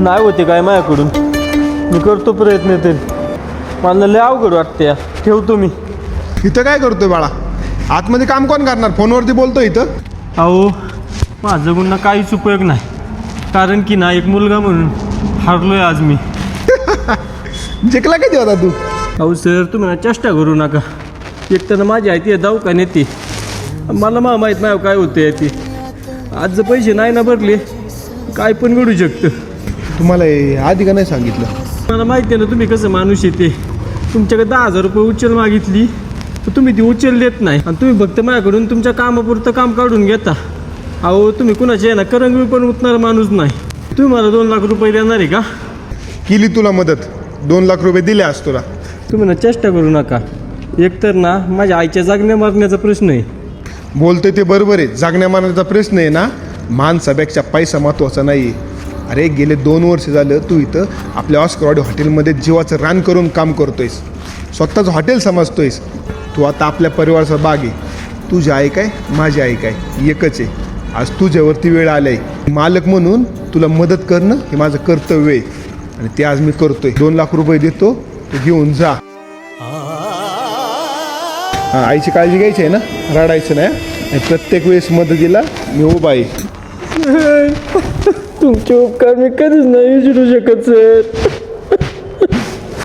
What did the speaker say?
नाही होते काय माझ्याकडून, मी करतो प्रयत्न तरी. मला लय अवघड वाटते या. ठेवतो मी. इथं काय करतोय बाळा? आतमध्ये काम कोण करणार? फोनवरती बोलतो इथं. अहो माझं गुन्हा काहीच उपयोग नाही, कारण की ना एक मुलगा म्हणून हारलोय आज मी. जिंकला कधी होता तू? अहो सर, तुम्ही ना चेष्टा करू नका. एक तर माझी आहे ती दवाखान्यात ती, मला माहीत नाही काय होतं ती. आज जर पैसे नाही ना भरले काय पण घडू शकतं. तुम्हाला हे आधी का नाही सांगितलं? मला माहिती आहे ना तुम्ही कसं माणूस येते. तुमच्याकडे 10,000 रुपये उचल मागितली तर तुम्ही ती उचल देत नाही, आणि तुम्ही फक्त माझ्याकडून तुमच्या कामापुरतं काम काढून घेता. अहो तुम्ही कुणाचे आहे ना करंगळी पण उतणार माणूस नाही. तुम्ही मला 2 लाख रुपये देणार आहे का? केली तुला मदत, 2 लाख रुपये दिले आज तुला. तुम्ही ना चेष्टा करू नका. एकतर ना माझ्या आईच्या जागण्या मारण्याचा प्रश्न आहे. बोलतोय ते बरोबर आहे. जागण्या मारण्याचा प्रश्न आहे ना, माणसापेक्षा पैसा महत्त्वाचा नाही. अरे गेले 2 वर्ष झालं तू इथं आपल्या ऑस्करवाडी हॉटेलमध्ये जीवाचं रान करून काम करतोयस, स्वतःचं हॉटेल समजतोयस. तू आता आपल्या परिवाराचा भाग आहे. तुझी आई काय, माझी आई काय, एकच आहे. आज तुझ्यावरती वेळ आली आहे. मालक म्हणून तुला मदत करणं हे माझं कर्तव्य आहे, आणि ते आज मी करतोय. 2 लाख रुपये देतो, तू घेऊन जा. हां, आईची काळजी घ्यायची आहे ना, रडायचं नाही. आणि प्रत्येक वेळेस मदतीला मी उभा आहे. तुमचे उपकार मी कधीच नाही विसरू शकत सर.